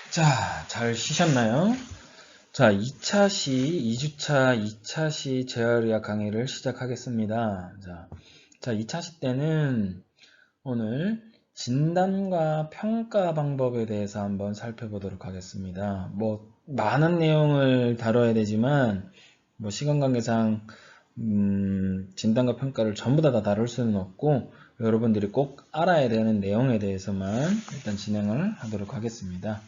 자, 잘 쉬셨나요? 자, 2차 시, 2주차 2차 시 재활의학 강의를 시작하겠습니다. 자, 2차 시 때는 오늘 진단과 평가 방법에 대해서 한번 살펴보도록 하겠습니다. 많은 내용을 다뤄야 되지만, 시간 관계상, 진단과 평가를 전부 다 다룰 수는 없고, 여러분들이 꼭 알아야 되는 내용에 대해서만 일단 진행을 하도록 하겠습니다.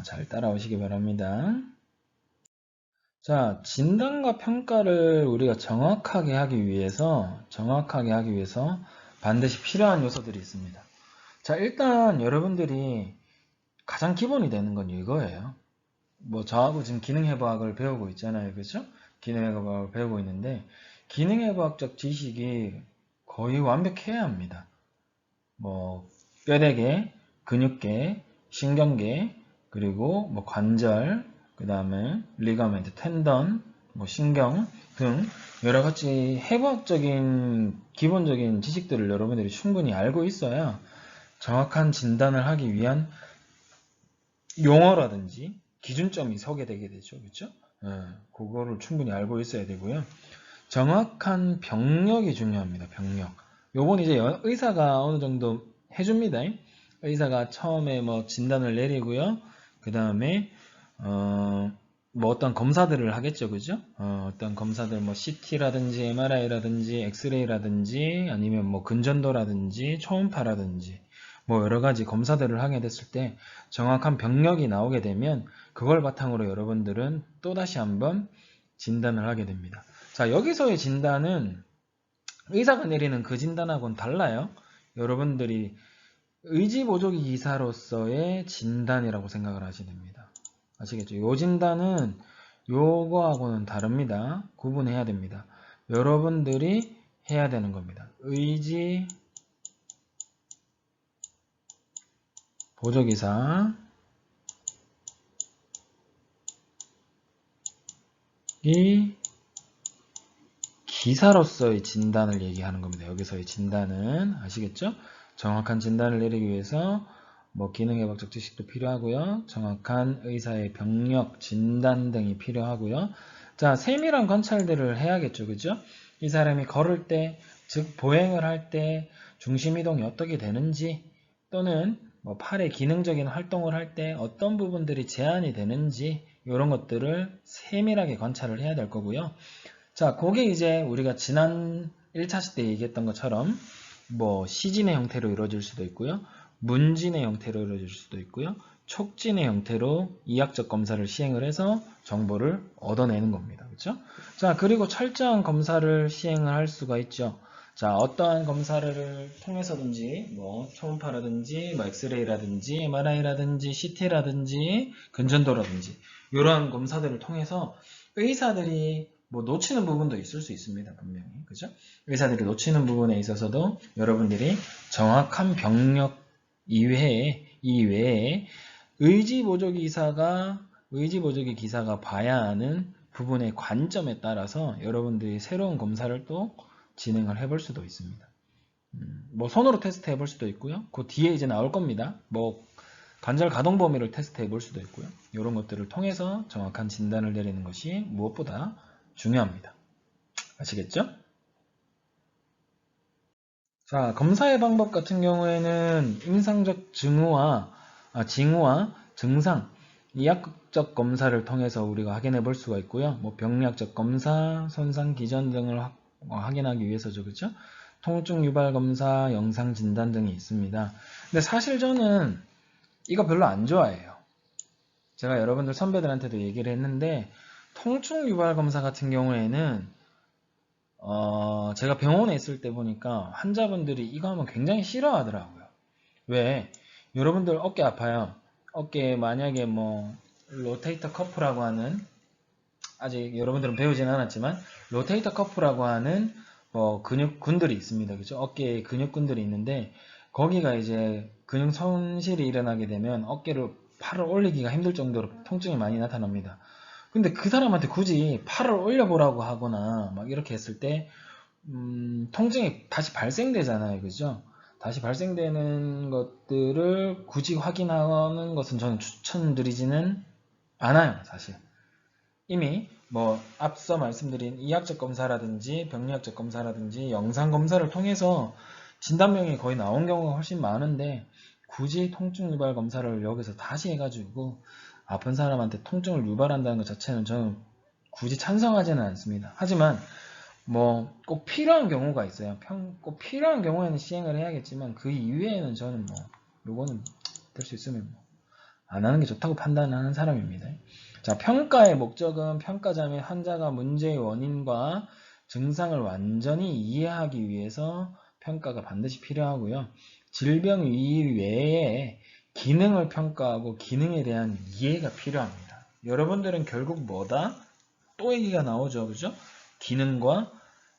잘 따라오시기 바랍니다. 자, 진단과 평가를 우리가 정확하게 하기 위해서 반드시 필요한 요소들이 있습니다. 자, 일단 여러분들이 가장 기본이 되는 건 이거예요. 저하고 지금 기능해부학을 배우고 있잖아요. 그죠? 기능해부학을 배우고 있는데, 기능해부학적 지식이 거의 완벽해야 합니다. 뼈대개, 근육계, 신경계, 그리고 관절, 그 다음에 리가멘트, 텐던, 신경 등 여러 가지 해부학적인 기본적인 지식들을 여러분들이 충분히 알고 있어야 정확한 진단을 하기 위한 용어라든지 기준점이 서게 되게 되죠. 그렇죠? 그거를 충분히 알고 있어야 되고요. 정확한 병력이 중요합니다. 병력. 요건 이제 의사가 어느 정도 해줍니다. 의사가 처음에 진단을 내리고요. 그 다음에 어떤 검사들을 하겠죠. 그죠? 어떤 검사들 CT라든지 MRI라든지 엑스레이라든지 아니면 근전도라든지 초음파라든지 여러 가지 검사들을 하게 됐을 때 정확한 병력이 나오게 되면 그걸 바탕으로 여러분들은 또다시 한번 진단을 하게 됩니다. 자, 여기서의 진단은 의사가 내리는 그 진단하고는 달라요. 여러분들이 의지보조기 기사로서의 진단이라고 생각을 하시면 됩니다. 아시겠죠? 요 진단은 요거하고는 다릅니다. 구분해야 됩니다. 여러분들이 해야 되는 겁니다. 의지보조기사 이 기사로서의 진단을 얘기하는 겁니다. 여기서의 진단은 아시겠죠? 정확한 진단을 내리기 위해서 기능해부학적 지식도 필요하고요. 정확한 의사의 병력, 진단 등이 필요하고요. 자, 세밀한 관찰들을 해야겠죠. 그죠? 이 사람이 걸을 때, 즉 보행을 할 때 중심 이동이 어떻게 되는지 또는 팔의 기능적인 활동을 할 때 어떤 부분들이 제한이 되는지 이런 것들을 세밀하게 관찰을 해야 될 거고요. 자, 그게 이제 우리가 지난 1차시 때 얘기했던 것처럼 시진의 형태로 이루어질 수도 있고요. 문진의 형태로 이루어질 수도 있고요. 촉진의 형태로 이학적 검사를 시행을 해서 정보를 얻어내는 겁니다. 그렇죠? 자, 그리고 철저한 검사를 시행을 할 수가 있죠. 자, 어떠한 검사를 통해서든지 초음파라든지 엑스레이라든지 MRI라든지 CT라든지 근전도라든지 이러한 검사들을 통해서 의사들이 놓치는 부분도 있을 수 있습니다. 분명히. 그죠? 의사들이 놓치는 부분에 있어서도 여러분들이 정확한 병력 이외에 의지보조기 기사가 봐야 하는 부분의 관점에 따라서 여러분들이 새로운 검사를 또 진행을 해볼 수도 있습니다. 손으로 테스트 해볼 수도 있고요. 그 뒤에 이제 나올 겁니다. 관절 가동 범위를 테스트 해볼 수도 있고요. 이런 것들을 통해서 정확한 진단을 내리는 것이 무엇보다 중요합니다. 아시겠죠? 자, 검사의 방법 같은 경우에는 임상적 징후와 증상, 이학적 검사를 통해서 우리가 확인해 볼 수가 있고요. 병리학적 검사, 손상 기전 등을 확인하기 위해서죠. 그렇죠? 통증 유발 검사, 영상 진단 등이 있습니다. 근데 사실 저는 이거 별로 안 좋아해요. 제가 여러분들 선배들한테도 얘기를 했는데 통증 유발 검사 같은 경우에는 제가 병원에 있을 때 보니까 환자분들이 이거 하면 굉장히 싫어하더라고요. 왜? 여러분들 어깨 아파요. 어깨에 만약에 로테이터 커프라고 하는, 아직 여러분들은 배우진 않았지만 로테이터 커프라고 하는 근육군들이 있습니다. 그죠? 어깨에 근육군들이 있는데 거기가 이제 근육 손실이 일어나게 되면 팔을 올리기가 힘들 정도로 통증이 많이 나타납니다. 근데 그 사람한테 굳이 팔을 올려보라고 하거나 이렇게 했을 때 통증이 다시 발생되잖아요. 그죠? 다시 발생되는 것들을 굳이 확인하는 것은 저는 추천드리지는 않아요, 사실. 이미 뭐 앞서 말씀드린 이학적 검사라든지 병리학적 검사라든지 영상 검사를 통해서 진단명이 거의 나온 경우가 훨씬 많은데 굳이 통증 유발 검사를 여기서 다시 해가지고 아픈 사람한테 통증을 유발한다는 것 자체는 저는 굳이 찬성하지는 않습니다. 하지만 뭐 꼭 필요한 경우가 있어요. 꼭 필요한 경우에는 시행을 해야겠지만 그 이외에는 저는 뭐 요거는 될 수 있으면 뭐 안 하는 게 좋다고 판단하는 사람입니다. 자, 평가의 목적은 평가자 및 환자가 문제의 원인과 증상을 완전히 이해하기 위해서 평가가 반드시 필요하고요. 질병 이외에 기능을 평가하고 기능에 대한 이해가 필요합니다. 여러분들은 결국 뭐다? 또 얘기가 나오죠. 그죠? 기능과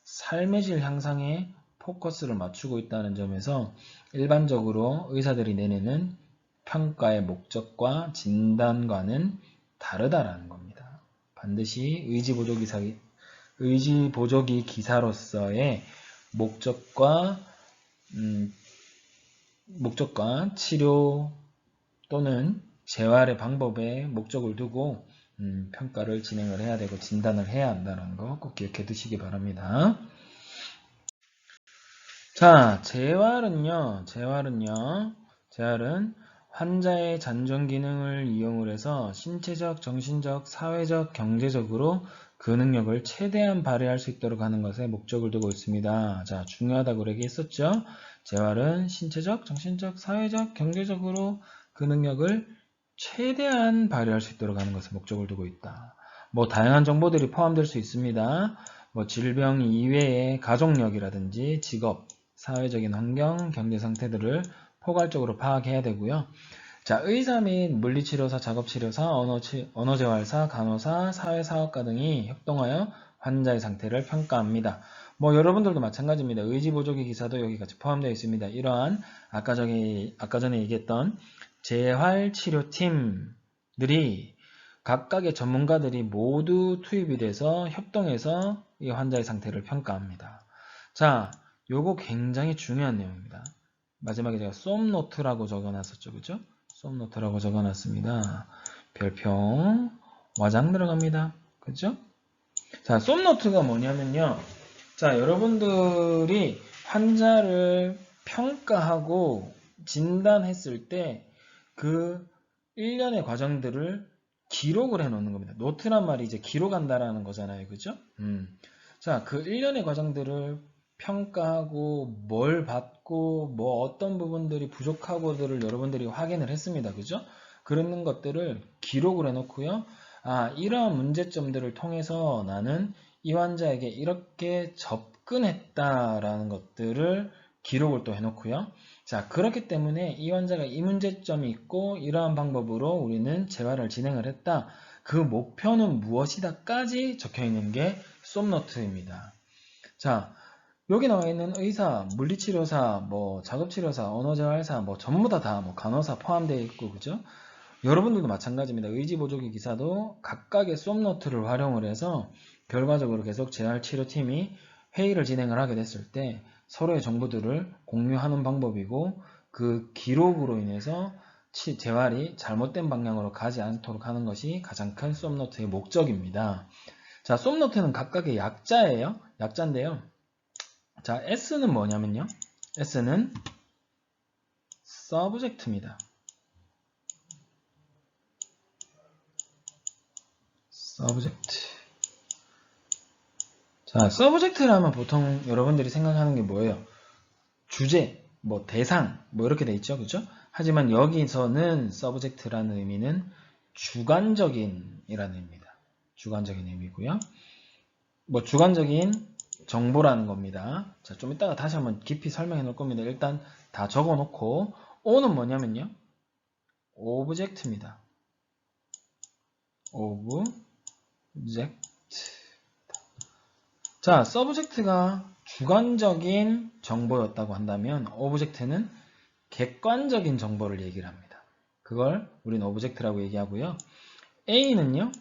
삶의 질 향상에 포커스를 맞추고 있다는 점에서 일반적으로 의사들이 내내는 평가의 목적과 진단과는 다르다라는 겁니다. 반드시 의지보조기 기사로서의 목적과 치료 또는 재활의 방법에 목적을 두고 평가를 진행을 해야 되고 진단을 해야 한다는 거 꼭 기억해 두시기 바랍니다. 자, 재활은 환자의 잔존 기능을 이용을 해서 신체적, 정신적, 사회적, 경제적으로 그 능력을 최대한 발휘할 수 있도록 하는 것에 목적을 두고 있습니다. 자, 중요하다고 얘기했었죠. 재활은 신체적, 정신적, 사회적, 경제적으로 그 능력을 최대한 발휘할 수 있도록 하는 것에 목적을 두고 있다. 뭐 다양한 정보들이 포함될 수 있습니다. 뭐 질병 이외의 가족력이라든지 직업, 사회적인 환경, 경제 상태들을 포괄적으로 파악해야 되고요. 자, 의사 및 물리치료사, 작업치료사, 언어재활사, 간호사, 사회사업가 등이 협동하여 환자의 상태를 평가합니다. 뭐 여러분들도 마찬가지입니다. 의지보조기 기사도 여기 같이 포함되어 있습니다. 이러한 아까 전에 얘기했던 재활치료팀들이 각각의 전문가들이 모두 투입이 돼서 협동해서 이 환자의 상태를 평가합니다. 자, 요거 굉장히 중요한 내용입니다. 마지막에 제가 쏨노트라고 적어놨었죠. 그죠? 쏨노트라고 적어놨습니다. 별표, 와장 들어갑니다. 그죠? 자, 쏨노트가 뭐냐면요. 자, 여러분들이 환자를 평가하고 진단했을 때 그 일련의 과정들을 기록을 해 놓는 겁니다. 노트란 말이 이제 기록한다라는 거잖아요. 그죠? 자, 그 일련의 과정들을 평가하고 뭘 받고 뭐 어떤 부분들이 부족하고들을 여러분들이 확인을 했습니다. 그죠? 그런 것들을 기록을 해 놓고요. 아, 이러한 문제점들을 통해서 나는 이 환자에게 이렇게 접근했다라는 것들을 기록을 또 해놓고요. 자, 그렇기 때문에 이 환자가 이 문제점이 있고 이러한 방법으로 우리는 재활을 진행을 했다. 그 목표는 무엇이다까지 적혀있는 게 쏨노트입니다. 자, 여기 나와 있는 의사, 물리치료사, 뭐 작업치료사, 언어재활사, 뭐 전부 다 뭐 간호사 포함되어 있고, 그죠? 여러분들도 마찬가지입니다. 의지보조기 기사도 각각의 쏨노트를 활용을 해서 결과적으로 계속 재활치료팀이 회의를 진행을 하게 됐을 때 서로의 정보들을 공유하는 방법이고 그 기록으로 인해서 재활이 잘못된 방향으로 가지 않도록 하는 것이 가장 큰 쏨노트의 목적입니다. 자, 쏨노트는 각각의 약자인데요. 자, S는 뭐냐면요. S는 subject입니다. subject. 자, subject라면 보통 여러분들이 생각하는 게 뭐예요? 주제, 뭐 대상, 뭐 이렇게 돼 있죠, 그죠? 하지만 여기서는 subject라는 의미는 주관적인이라는 의미입니다. 주관적인 의미고요. 뭐 주관적인 정보라는 겁니다. 자, 좀 이따가 다시 한번 깊이 설명해 놓을 겁니다. 일단 다 적어 놓고 O는 뭐냐면요. object입니다. object. 자, subject가 주관적인 정보였다고 한다면 object는 객관적인 정보를 얘기를 합니다. 그걸 우리는 object라고 얘기하고요. A는요.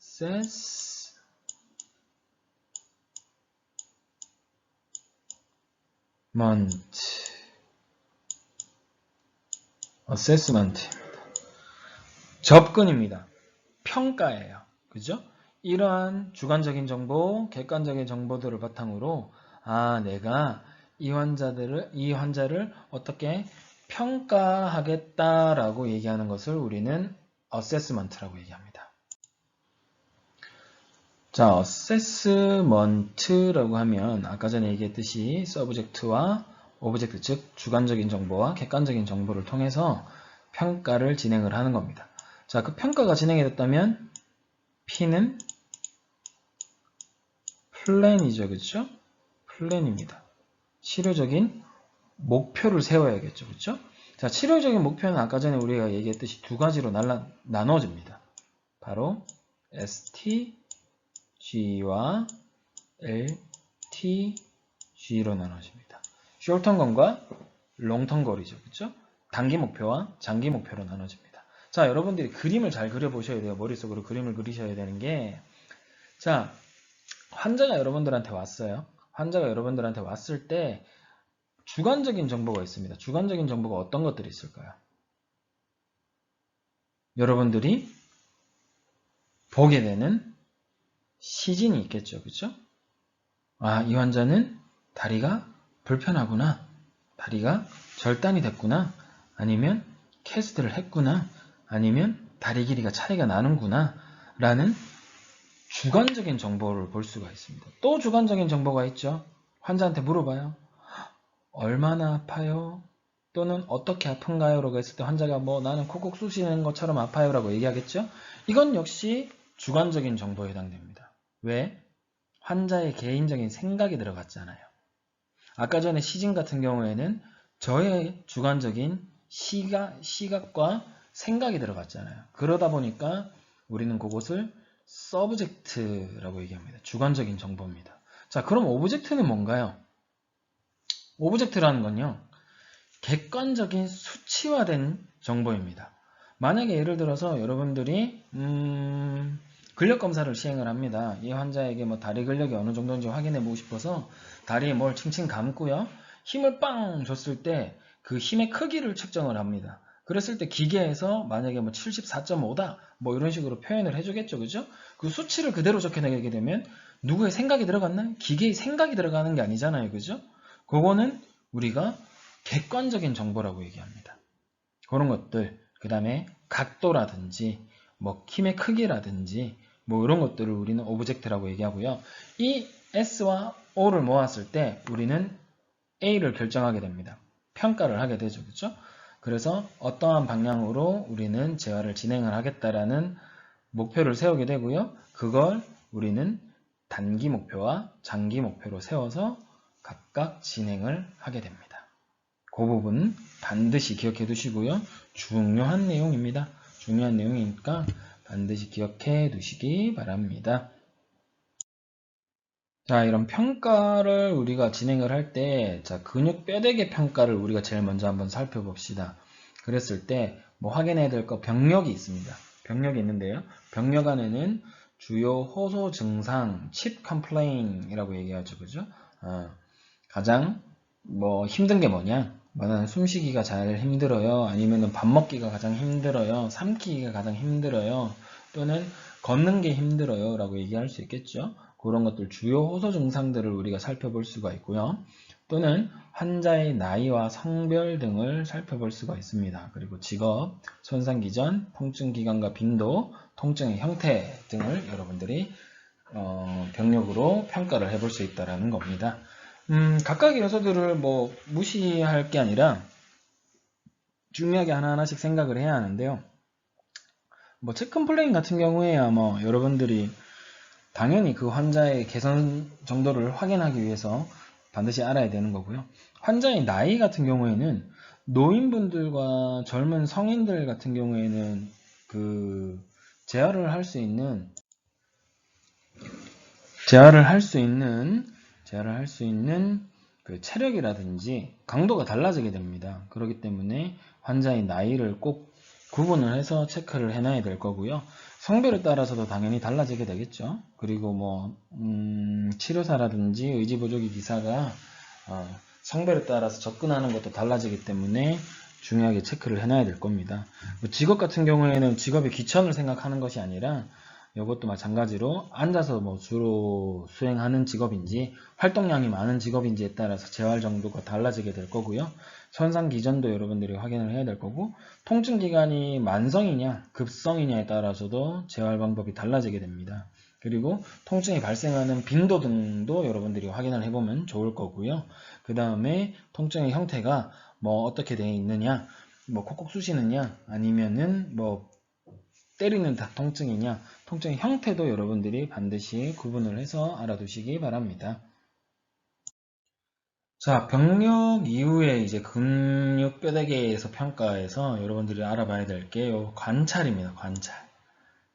assess assessment입니다. 접근입니다. 평가예요. 그죠? 이러한 주관적인 정보, 객관적인 정보들을 바탕으로 내가 이 환자를 어떻게 평가하겠다라고 얘기하는 것을 우리는 assessment라고 얘기합니다. 자, assessment라고 하면 아까 전에 얘기했듯이 subject와 object, 즉 주관적인 정보와 객관적인 정보를 통해서 평가를 진행을 하는 겁니다. 자, 그 평가가 진행이 됐다면 P는 플랜이죠. 그렇죠? 플랜입니다. 치료적인 목표를 세워야겠죠. 그렇죠? 자, 치료적인 목표는 아까 전에 우리가 얘기했듯이 두 가지로 나눠집니다. 바로 STG와 LTG로 나눠집니다. 숏텀건과 롱텀거리죠. 그렇죠? 단기 목표와 장기 목표로 나눠집니다. 자, 여러분들이 그림을 잘 그려보셔야 돼요. 머릿속으로 그림을 그리셔야 되는 게, 자, 환자가 여러분들한테 왔어요. 환자가 여러분들한테 왔을 때 주관적인 정보가 있습니다. 주관적인 정보가 어떤 것들이 있을까요? 여러분들이 보게 되는 시진이 있겠죠. 그렇죠? 이 환자는 다리가 불편하구나. 다리가 절단이 됐구나. 아니면 캐스트를 했구나. 아니면 다리 길이가 차이가 나는구나. 라는 주관적인 정보를 볼 수가 있습니다. 또 주관적인 정보가 있죠. 환자한테 물어봐요. 얼마나 아파요? 또는 어떻게 아픈가요? 라고 했을 때 환자가 나는 콕콕 쑤시는 것처럼 아파요 라고 얘기하겠죠. 이건 역시 주관적인 정보에 해당됩니다. 왜? 환자의 개인적인 생각이 들어갔잖아요. 아까 전에 시진 같은 경우에는 저의 주관적인 시각과 생각이 들어갔잖아요. 그러다 보니까 우리는 그것을 서브젝트라고 얘기합니다. 주관적인 정보입니다. 자, 그럼 오브젝트는 뭔가요? 오브젝트라는 건요, 객관적인 수치화된 정보입니다. 만약에 예를 들어서 여러분들이 근력 검사를 시행을 합니다. 이 환자에게 다리 근력이 어느 정도인지 확인해 보고 싶어서 다리에 뭘 칭칭 감고요, 힘을 빵 줬을 때 그 힘의 크기를 측정을 합니다. 그랬을 때 기계에서 만약에 74.5다 이런 식으로 표현을 해주겠죠. 그죠? 그 수치를 그대로 적혀내게 되면 누구의 생각이 들어갔나? 기계의 생각이 들어가는 게 아니잖아요. 그죠? 그거는 우리가 객관적인 정보라고 얘기합니다. 그런 것들, 그 다음에 각도라든지 힘의 크기라든지 이런 것들을 우리는 오브젝트라고 얘기하고요. 이 S와 O를 모았을 때 우리는 A를 결정하게 됩니다. 평가를 하게 되죠. 그렇죠? 그래서 어떠한 방향으로 우리는 재활을 진행을 하겠다라는 목표를 세우게 되고요. 그걸 우리는 단기 목표와 장기 목표로 세워서 각각 진행을 하게 됩니다. 그 부분 반드시 기억해 두시고요. 중요한 내용입니다. 중요한 내용이니까 반드시 기억해 두시기 바랍니다. 자, 이런 평가를 우리가 진행을 할 때, 자, 근육 뼈대개 평가를 우리가 제일 먼저 한번 살펴봅시다. 그랬을 때, 확인해야 될 거 병력이 있습니다. 병력이 있는데요. 병력 안에는 주요 호소 증상, 칩 컴플레인이라고 얘기하죠. 그죠? 가장 힘든 게 뭐냐? 숨쉬기가 잘 힘들어요. 아니면 밥 먹기가 가장 힘들어요. 삼키기가 가장 힘들어요. 또는 걷는 게 힘들어요. 라고 얘기할 수 있겠죠. 그런 것들 주요 호소 증상들을 우리가 살펴볼 수가 있고요. 또는 환자의 나이와 성별 등을 살펴볼 수가 있습니다. 그리고 직업, 손상 기전, 통증 기간과 빈도, 통증의 형태 등을 여러분들이 병력으로 평가를 해볼 수 있다는 겁니다. 각각의 요소들을 무시할 게 아니라 중요하게 하나하나씩 생각을 해야 하는데요. 책 컴플레인 같은 경우에야 여러분들이 당연히 그 환자의 개선 정도를 확인하기 위해서 반드시 알아야 되는 거고요. 환자의 나이 같은 경우에는 노인분들과 젊은 성인들 같은 경우에는 재활을 할 수 있는 그 체력이라든지 강도가 달라지게 됩니다. 그렇기 때문에 환자의 나이를 꼭 구분을 해서 체크를 해놔야 될 거고요. 성별에 따라서도 당연히 달라지게 되겠죠. 그리고 치료사라든지 의지보조기 기사가 성별에 따라서 접근하는 것도 달라지기 때문에 중요하게 체크를 해놔야 될 겁니다. 뭐 직업 같은 경우에는 직업의 귀천을 생각하는 것이 아니라 이것도 마찬가지로 앉아서 뭐 주로 수행하는 직업인지 활동량이 많은 직업인지에 따라서 재활 정도가 달라지게 될 거고요. 손상 기전도 여러분들이 확인을 해야 될 거고, 통증 기간이 만성이냐 급성이냐에 따라서도 재활 방법이 달라지게 됩니다. 그리고 통증이 발생하는 빈도 등도 여러분들이 확인을 해보면 좋을 거고요. 그 다음에 통증의 형태가 뭐 어떻게 되어 있느냐, 뭐 콕콕 쑤시느냐, 아니면은 뭐 때리는 통증이냐, 통증의 형태도 여러분들이 반드시 구분을 해서 알아두시기 바랍니다. 자, 병력 이후에 이제 근육 뼈대개에서 평가해서 여러분들이 알아봐야 될 게 관찰입니다.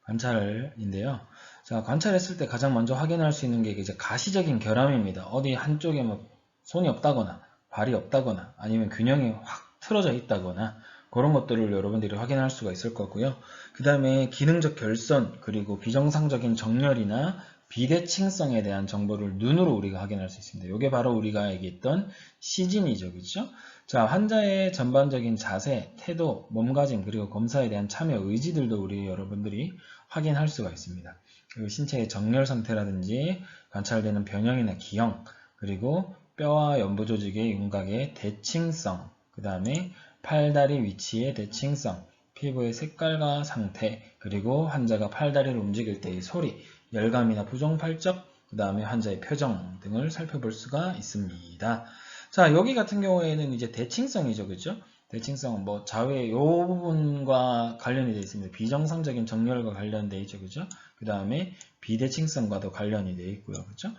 관찰인데요. 자, 관찰했을 때 가장 먼저 확인할 수 있는 게 이제 가시적인 결함입니다. 어디 한쪽에 뭐 손이 없다거나 발이 없다거나 아니면 균형이 확 틀어져 있다거나 그런 것들을 여러분들이 확인할 수가 있을 거고요. 그 다음에 기능적 결손, 그리고 비정상적인 정렬이나 비대칭성에 대한 정보를 눈으로 우리가 확인할 수 있습니다. 이게 바로 우리가 얘기했던 시진이죠. 그렇죠? 자, 환자의 전반적인 자세, 태도, 몸가짐, 그리고 검사에 대한 참여 의지들도 우리 여러분들이 확인할 수가 있습니다. 그리고 신체의 정렬 상태라든지 관찰되는 변형이나 기형, 그리고 뼈와 연부 조직의 윤곽의 대칭성, 그 다음에 팔다리 위치의 대칭성, 피부의 색깔과 상태, 그리고 환자가 팔다리를 움직일 때의 소리, 열감이나 부종팔적, 그 다음에 환자의 표정 등을 살펴볼 수가 있습니다. 자, 여기 같은 경우에는 이제 대칭성이죠. 그죠? 대칭성은 뭐 좌우의 요 부분과 관련이 되어 있습니다. 비정상적인 정렬과 관련되어 있죠. 그죠? 그 다음에 비대칭성과도 관련이 되어 있고요. 그죠?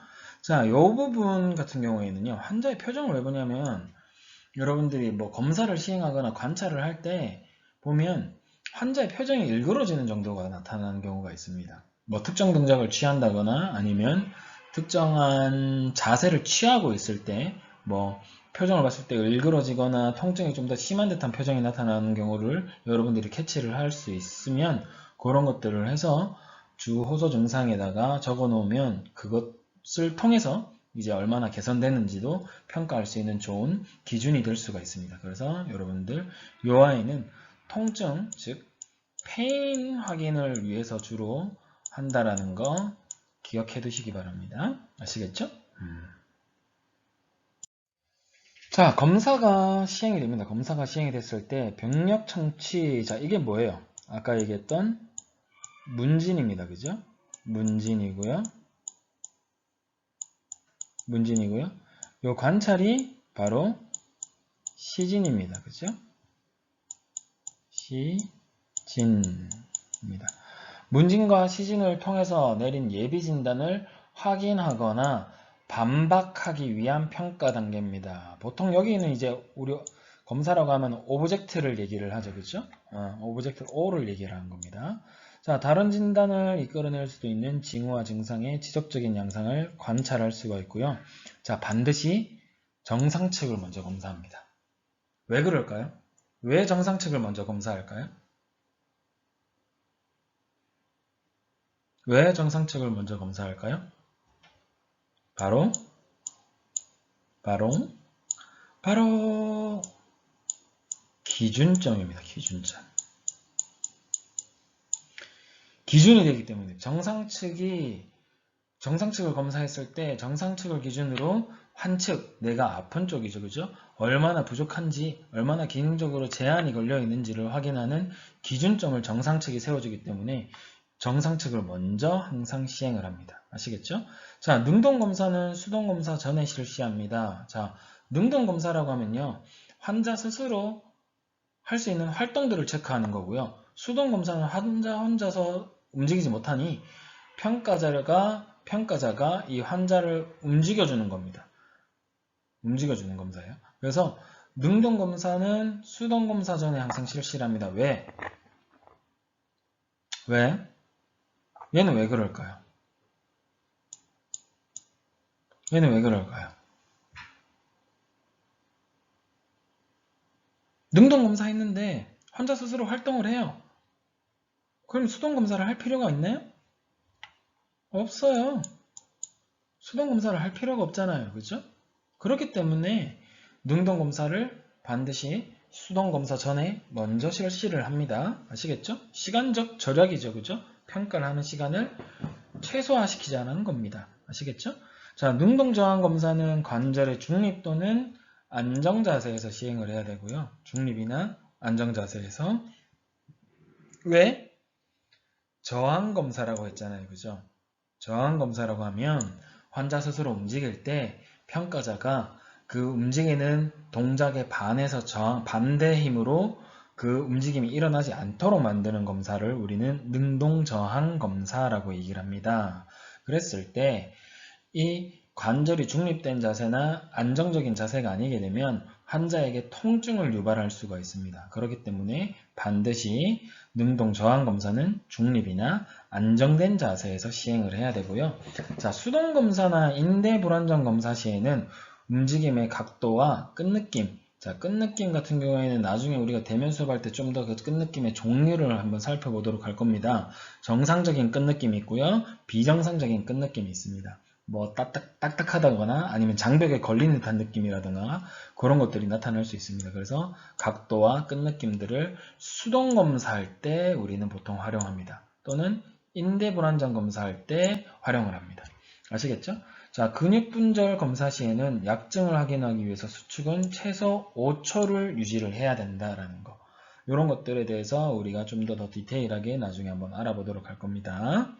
자, 요 부분 같은 경우에는요. 환자의 표정을 왜 보냐면 여러분들이 뭐 검사를 시행하거나 관찰을 할 때 보면 환자의 표정이 일그러지는 정도가 나타나는 경우가 있습니다. 뭐 특정 동작을 취한다거나 아니면 특정한 자세를 취하고 있을 때 뭐 표정을 봤을 때 일그러지거나 통증이 좀 더 심한 듯한 표정이 나타나는 경우를 여러분들이 캐치를 할 수 있으면 그런 것들을 해서 주 호소 증상에다가 적어 놓으면 그것을 통해서 이제 얼마나 개선되는지도 평가할 수 있는 좋은 기준이 될 수가 있습니다. 그래서 여러분들 이 아이는 통증, 즉 페인 확인을 위해서 주로 한다라는 거 기억해 두시기 바랍니다. 아시겠죠? 자, 검사가 시행이 됩니다. 검사가 시행이 됐을 때 병력 청취, 자 이게 뭐예요? 아까 얘기했던 문진입니다. 그죠? 문진이고요. 요 관찰이 바로 시진입니다. 그죠? 시진입니다. 문진과 시진을 통해서 내린 예비 진단을 확인하거나 반박하기 위한 평가 단계입니다. 보통 여기는 이제 우리 검사라고 하면 오브젝트를 얘기를 하죠. 그죠? 오브젝트 O를 얘기를 하는 겁니다. 자, 다른 진단을 이끌어낼 수도 있는 징후와 증상의 지속적인 양상을 관찰할 수가 있고요. 자, 반드시 정상 측을 먼저 검사합니다. 왜 그럴까요? 왜 정상 측을 먼저 검사할까요? 왜 정상 측을 먼저 검사할까요? 바로 기준점입니다. 기준점. 기준이 되기 때문에 정상 측을 검사했을 때 정상 측을 기준으로 환측, 내가 아픈 쪽이죠. 그죠? 얼마나 부족한지, 얼마나 기능적으로 제한이 걸려 있는지를 확인하는 기준점을 정상 측이 세워주기 때문에 정상 측을 먼저 항상 시행을 합니다. 아시겠죠? 자, 능동검사는 수동검사 전에 실시합니다. 자, 능동검사라고 하면요. 환자 스스로 할 수 있는 활동들을 체크하는 거고요. 수동검사는 환자 혼자서 움직이지 못하니 평가자가 이 환자를 움직여주는 겁니다. 움직여주는 검사예요. 그래서 능동검사는 수동검사 전에 항상 실시를 합니다. 왜? 얘는 왜 그럴까요? 능동검사 했는데 환자 스스로 활동을 해요. 그럼 수동검사를 할 필요가 있나요? 없어요. 수동검사를 할 필요가 없잖아요. 그죠? 그렇기 때문에 능동검사를 반드시 수동검사 전에 먼저 실시를 합니다. 아시겠죠? 시간적 절약이죠. 그죠? 평가를 하는 시간을 최소화시키자는 겁니다. 아시겠죠? 자, 능동저항 검사는 관절의 중립 또는 안정자세에서 시행을 해야 되고요. 중립이나 안정자세에서. 왜? 저항검사라고 했잖아요. 그죠? 저항검사라고 하면 환자 스스로 움직일 때 평가자가 그 움직이는 동작에 반해서 반대 힘으로 그 움직임이 일어나지 않도록 만드는 검사를 우리는 능동저항 검사라고 얘기를 합니다. 그랬을 때 이 관절이 중립된 자세나 안정적인 자세가 아니게 되면 환자에게 통증을 유발할 수가 있습니다. 그렇기 때문에 반드시 능동저항 검사는 중립이나 안정된 자세에서 시행을 해야 되고요. 자, 수동검사나 인대불안정 검사 시에는 움직임의 각도와 끝느낌, 자, 끝느낌 같은 경우에는 나중에 우리가 대면 수업할 때 좀 더 그 끝느낌의 종류를 한번 살펴보도록 할 겁니다. 정상적인 끝느낌이 있고요. 비정상적인 끝느낌이 있습니다. 뭐 딱딱하다거나 아니면 장벽에 걸리는 듯한 느낌이라든가 그런 것들이 나타날 수 있습니다. 그래서 각도와 끝느낌들을 수동검사할 때 우리는 보통 활용합니다. 또는 인대불안정 검사할 때 활용을 합니다. 아시겠죠? 자, 근육분절 검사 시에는 약증을 확인하기 위해서 수축은 최소 5초를 유지를 해야 된다라는 거. 이런 것들에 대해서 우리가 좀 더 디테일하게 나중에 한번 알아보도록 할 겁니다.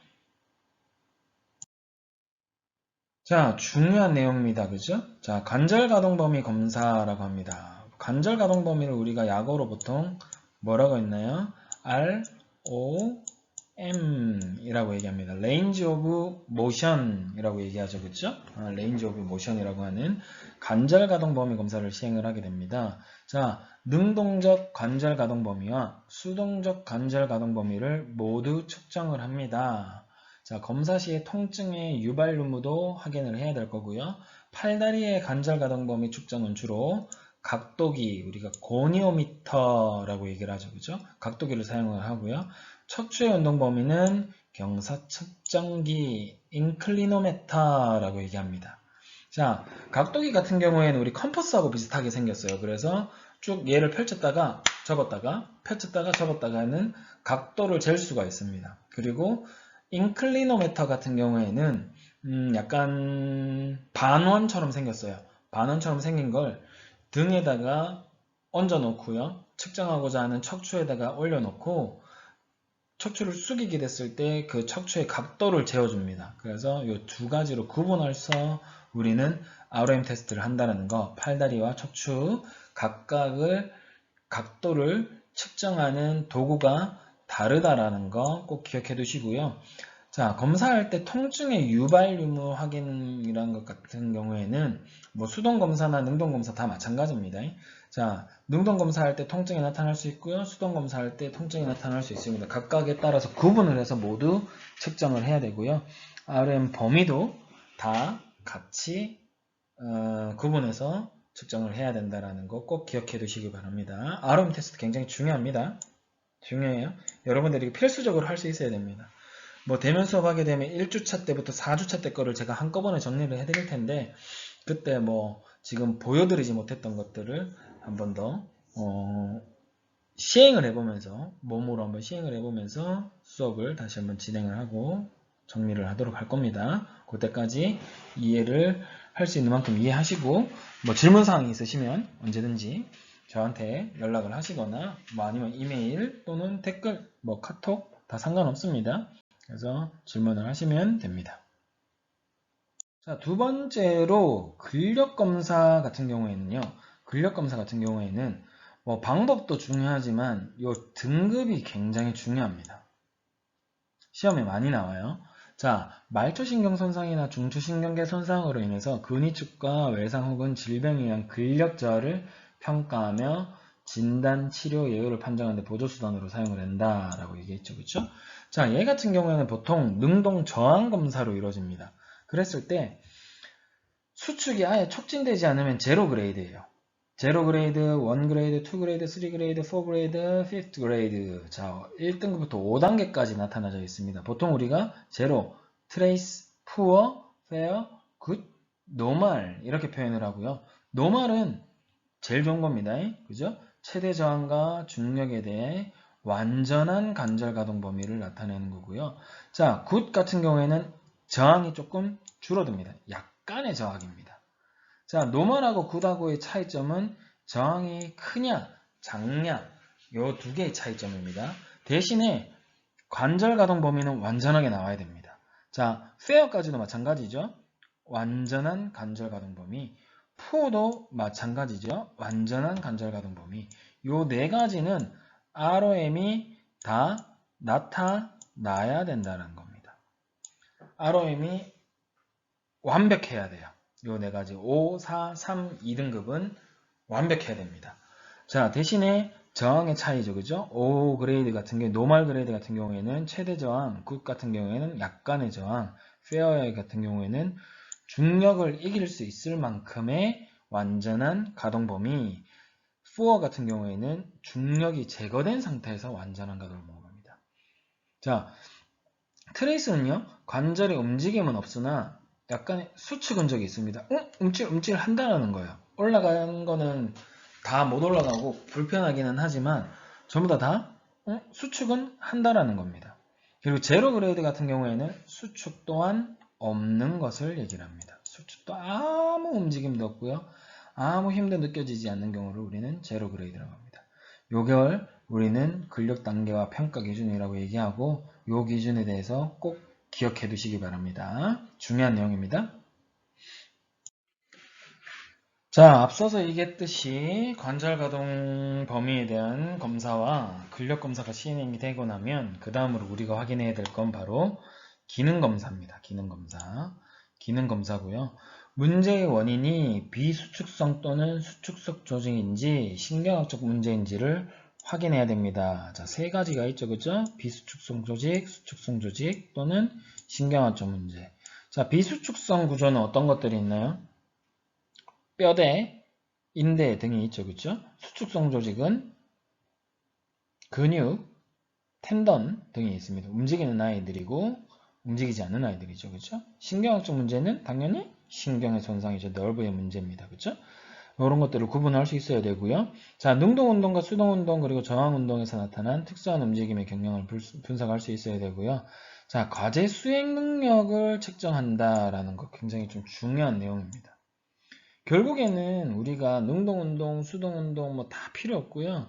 자, 중요한 내용입니다. 그죠? 자, 관절가동범위 검사라고 합니다. 관절가동범위를 우리가 약어로 보통 뭐라고 했나요? ROM 이라고 얘기합니다. Range of Motion 이라고 얘기하죠. 그죠? Range of Motion이라고 하는 관절가동범위 검사를 시행을 하게 됩니다. 자, 능동적 관절가동범위와 수동적 관절가동범위를 모두 측정을 합니다. 자, 검사 시에 통증의 유발 유무도 확인을 해야 될 거고요. 팔다리의 관절 가동 범위 측정은 주로 각도기, 우리가 고니오미터라고 얘기를 하죠. 그죠? 각도기를 사용을 하고요. 척추의 운동 범위는 경사 측정기, 인클리노메터라고 얘기합니다. 자, 각도기 같은 경우에는 우리 컴퍼스하고 비슷하게 생겼어요. 그래서 쭉 얘를 펼쳤다가 접었다가 펼쳤다가 접었다가 하는 각도를 잴 수가 있습니다. 그리고 인클리노메터 같은 경우에는 약간 반원처럼 생겼어요. 반원처럼 생긴 걸 등에다가 얹어 놓고요. 측정하고자 하는 척추에다가 올려놓고 척추를 숙이게 됐을 때 그 척추의 각도를 재어줍니다. 그래서 이 두 가지로 구분해서 우리는 ROM 테스트를 한다는 거, 팔다리와 척추 각각을 각도를 측정하는 도구가 다르다라는 거 꼭 기억해 두시고요. 자, 검사할 때 통증의 유발 유무 확인이라는 것 같은 경우에는 뭐 수동 검사나 능동 검사 다 마찬가지입니다. 자, 능동 검사할 때 통증이 나타날 수 있고요. 수동 검사할 때 통증이 나타날 수 있습니다. 각각에 따라서 구분을 해서 모두 측정을 해야 되고요. RM 범위도 다 같이 구분해서 측정을 해야 된다는 거 꼭 기억해 두시기 바랍니다. RM 테스트 굉장히 중요합니다. 중요해요. 여러분들이 필수적으로 할 수 있어야 됩니다. 뭐 대면 수업하게 되면 1주차 때부터 4주차 때 거를 제가 한꺼번에 정리를 해드릴 텐데 그때 뭐 지금 보여드리지 못했던 것들을 한 번 더 시행을 해보면서 몸으로 한번 시행을 해보면서 수업을 다시 한번 진행을 하고 정리를 하도록 할 겁니다. 그때까지 이해를 할 수 있는 만큼 이해하시고 뭐 질문사항이 있으시면 언제든지 저한테 연락을 하시거나 뭐 아니면 이메일 또는 댓글 뭐 카톡 다 상관없습니다. 그래서 질문을 하시면 됩니다. 자, 두 번째로 근력검사 같은 경우에는요. 근력검사 같은 경우에는 뭐 방법도 중요하지만 요 등급이 굉장히 중요합니다. 시험에 많이 나와요. 자, 말초신경 손상이나 중추신경계 손상으로 인해서 근위축과 외상 혹은 질병에 의한 근력 저하를 평가하며 진단, 치료, 예후를 판정하는 데 보조수단으로 사용을 한다라고 얘기했죠. 그렇죠? 자, 얘 같은 경우에는 보통 능동 저항 검사로 이루어집니다. 그랬을 때 수축이 아예 촉진되지 않으면 제로 그레이드예요. 제로 그레이드, 1 그레이드, 2 그레이드, 3 그레이드, 4 그레이드, 5 그레이드. 자, 1등급부터 5단계까지 나타나져 있습니다. 보통 우리가 제로, 트레이스, 푸어, 페어, 굿, 노말 이렇게 표현을 하고요. 노말은 제일 좋은 겁니다. 그죠? 최대 저항과 중력에 대해 완전한 관절 가동 범위를 나타내는 거고요. 자, 굿 같은 경우에는 저항이 조금 줄어듭니다. 약간의 저항입니다. 자, 노멀하고 굿하고의 차이점은 저항이 크냐, 작냐, 요 두 개의 차이점입니다. 대신에 관절 가동 범위는 완전하게 나와야 됩니다. 자, 페어까지도 마찬가지죠. 완전한 관절 가동 범위. 푸어도 마찬가지죠. 완전한 관절 가동 범위. 요 네 가지는 ROM이 다 나타나야 된다는 겁니다. ROM이 완벽해야 돼요. 요 네 가지 5, 4, 3, 2등급은 완벽해야 됩니다. 자, 대신에 저항의 차이죠. 그죠? 5 그레이드 같은 경우, 노멀 그레이드 같은 경우에는 최대 저항, 굿 같은 경우에는 약간의 저항, 페어 같은 경우에는 중력을 이길 수 있을 만큼의 완전한 가동 범위, 푸어 같은 경우에는 중력이 제거된 상태에서 완전한 가동을 먹습니다. 자, 트레이스는요, 관절의 움직임은 없으나 약간의 수축 흔적이 있습니다. 움찔 한다는 거예요. 올라가는 거는 다 못 올라가고 불편하기는 하지만 전부 다 수축은 한다라는 겁니다. 그리고 제로 그레이드 같은 경우에는 수축 또한 없는 것을 얘기를 합니다. 수축도 아무 움직임도 없고요. 아무 힘도 느껴지지 않는 경우를 우리는 제로 그레이드라고 합니다. 요걸 우리는 근력 단계와 평가 기준이라고 얘기하고 요 기준에 대해서 꼭 기억해 두시기 바랍니다. 중요한 내용입니다. 자, 앞서서 얘기했듯이 관절 가동 범위에 대한 검사와 근력 검사가 시행이 되고 나면 그 다음으로 우리가 확인해야 될 건 바로 기능 검사입니다. 기능 검사. 기능 검사고요. 문제의 원인이 비수축성 또는 수축성 조직인지 신경학적 문제인지를 확인해야 됩니다. 자, 세 가지가 있죠. 그죠? 비수축성 조직, 수축성 조직 또는 신경학적 문제. 자, 비수축성 구조는 어떤 것들이 있나요? 뼈대, 인대 등이 있죠. 그렇죠? 수축성 조직은 근육, 텐던 등이 있습니다. 움직이는 아이들이고 움직이지 않는 아이들이죠. 그렇죠? 신경학적 문제는 당연히 신경의 손상이죠. 너브의 문제입니다. 그렇죠? 이런 것들을 구분할 수 있어야 되고요. 자, 능동운동과 수동운동 그리고 저항운동에서 나타난 특수한 움직임의 경향을 분석할 수 있어야 되고요. 자, 과제 수행 능력을 측정한다라는 거 굉장히 좀 중요한 내용입니다. 결국에는 우리가 능동운동, 수동운동 뭐 다 필요 없고요.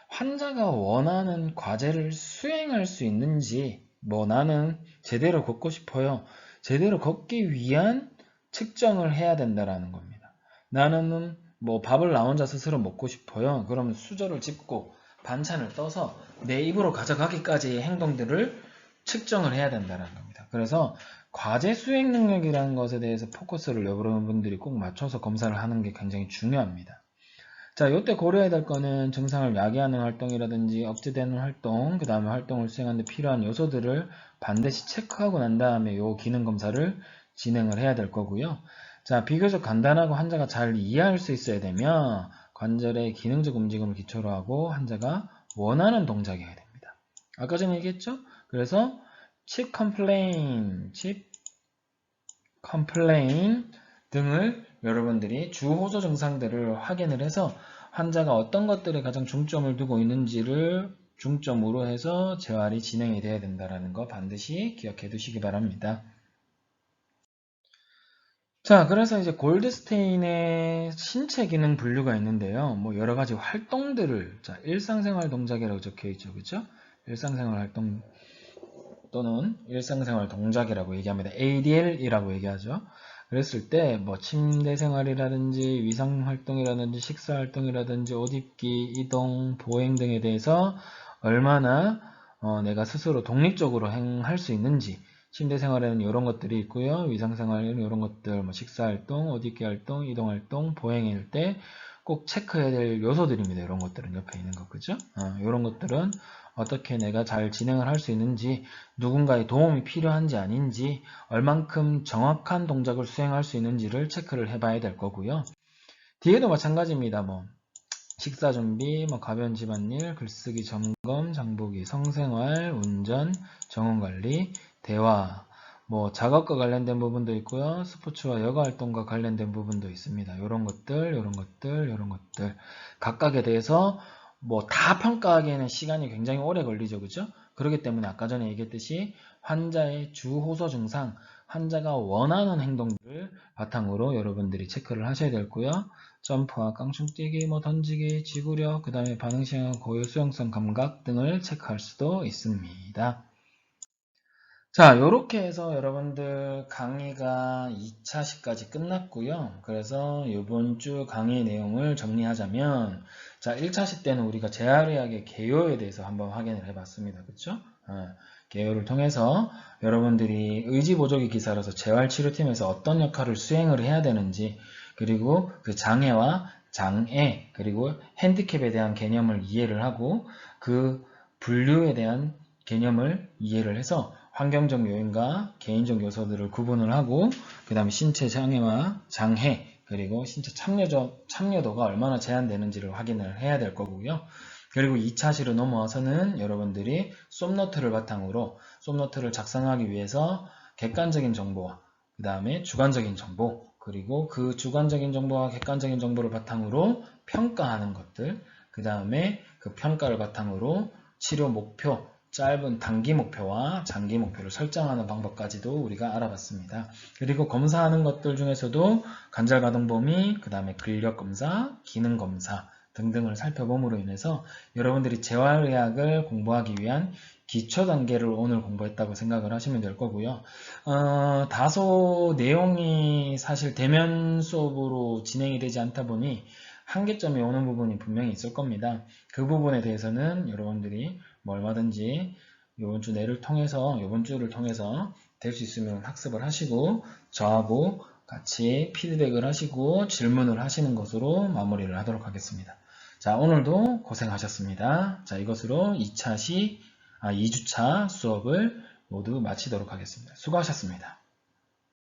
환자가 원하는 과제를 수행할 수 있는지 뭐 나는 제대로 걷고 싶어요. 제대로 걷기 위한 측정을 해야 된다라는 겁니다. 나는 뭐 밥을 나 혼자 스스로 먹고 싶어요. 그러면 수저를 짚고 반찬을 떠서 내 입으로 가져가기까지의 행동들을 측정을 해야 된다는 겁니다. 그래서 과제 수행 능력이라는 것에 대해서 포커스를 여러분들이 꼭 맞춰서 검사를 하는 게 굉장히 중요합니다. 자, 이때 고려해야 될 거는 증상을 야기하는 활동이라든지 억제되는 활동, 그 다음에 활동을 수행하는 데 필요한 요소들을 반드시 체크하고 난 다음에 요 기능 검사를 진행을 해야 될 거고요. 자, 비교적 간단하고 환자가 잘 이해할 수 있어야 되며 관절의 기능적 움직임을 기초로 하고 환자가 원하는 동작이어야 됩니다. 아까 전에 얘기했죠? 그래서 칩 컴플레인 등을 여러분들이 주호소 증상들을 확인을 해서 환자가 어떤 것들에 가장 중점을 두고 있는지를 중점으로 해서 재활이 진행이 돼야 된다는 거 반드시 기억해 두시기 바랍니다. 자, 그래서 이제 골드스테인의 신체 기능 분류가 있는데요. 뭐 여러 가지 활동들을, 자, 일상생활 동작이라고 적혀 있죠. 그죠? 일상생활 활동 또는 일상생활 동작이라고 얘기합니다. ADL이라고 얘기하죠. 그랬을 때 뭐 침대 생활이라든지 위상 활동이라든지 식사 활동이라든지 옷 입기, 이동, 보행 등에 대해서 얼마나 내가 스스로 독립적으로 행할 수 있는지, 침대 생활에는 이런 것들이 있고요. 위상 생활에는 이런 것들, 뭐 식사 활동, 옷 입기 활동, 이동 활동, 보행일 때 꼭 체크해야 될 요소들입니다. 이런 것들은 옆에 있는 거, 그죠? 이런 것들은 어떻게 내가 잘 진행을 할 수 있는지, 누군가의 도움이 필요한지 아닌지, 얼만큼 정확한 동작을 수행할 수 있는지를 체크를 해봐야 될 거고요. 뒤에도 마찬가지입니다. 뭐 식사 준비, 뭐 가벼운 집안일, 글쓰기 점검, 장보기, 성생활, 운전, 정원관리, 대화, 뭐 작업과 관련된 부분도 있고요. 스포츠와 여가 활동과 관련된 부분도 있습니다. 요런 것들, 요런 것들, 요런 것들 각각에 대해서 뭐 다 평가하기에는 시간이 굉장히 오래 걸리죠. 그죠? 그렇기 때문에 아까 전에 얘기했듯이 환자의 주호소 증상, 환자가 원하는 행동들을 바탕으로 여러분들이 체크를 하셔야 되고요. 점프와 깡충뛰기, 뭐 던지기, 지구력, 그 다음에 반응시행, 고요 수용성 감각 등을 체크할 수도 있습니다. 자, 요렇게 해서 여러분들 강의가 2차시까지 끝났고요. 그래서 이번 주 강의 내용을 정리하자면, 자, 1차시 때는 우리가 재활의학의 개요에 대해서 한번 확인을 해봤습니다. 그쵸? 개요를 통해서 여러분들이 의지보조기 기사로서 재활치료팀에서 어떤 역할을 수행을 해야 되는지, 그리고 그 장애와 장애, 그리고 핸디캡에 대한 개념을 이해를 하고, 그 분류에 대한 개념을 이해를 해서 환경적 요인과 개인적 요소들을 구분을 하고 그 다음에 신체 장애와 장애 그리고 신체 참여도가 얼마나 제한되는지를 확인을 해야 될 거고요. 그리고 2차시로 넘어와서는 여러분들이 쏨노트를 바탕으로 쏨노트를 작성하기 위해서 객관적인 정보와 그 다음에 주관적인 정보 그리고 그 주관적인 정보와 객관적인 정보를 바탕으로 평가하는 것들 그 다음에 그 평가를 바탕으로 치료 목표 짧은 단기 목표와 장기 목표를 설정하는 방법까지도 우리가 알아봤습니다. 그리고 검사하는 것들 중에서도 관절가동 범위, 그 다음에 근력검사, 기능검사 등등을 살펴봄으로 인해서 여러분들이 재활의학을 공부하기 위한 기초 단계를 오늘 공부했다고 생각을 하시면 될 거고요. 다소 내용이 사실 대면 수업으로 진행이 되지 않다 보니 한계점이 오는 부분이 분명히 있을 겁니다. 그 부분에 대해서는 여러분들이 뭐 얼마든지 이번 주를 통해서 될 수 있으면 학습을 하시고 저하고 같이 피드백을 하시고 질문을 하시는 것으로 마무리를 하도록 하겠습니다. 자, 오늘도 고생하셨습니다. 자, 이것으로 2주차 수업을 모두 마치도록 하겠습니다. 수고하셨습니다.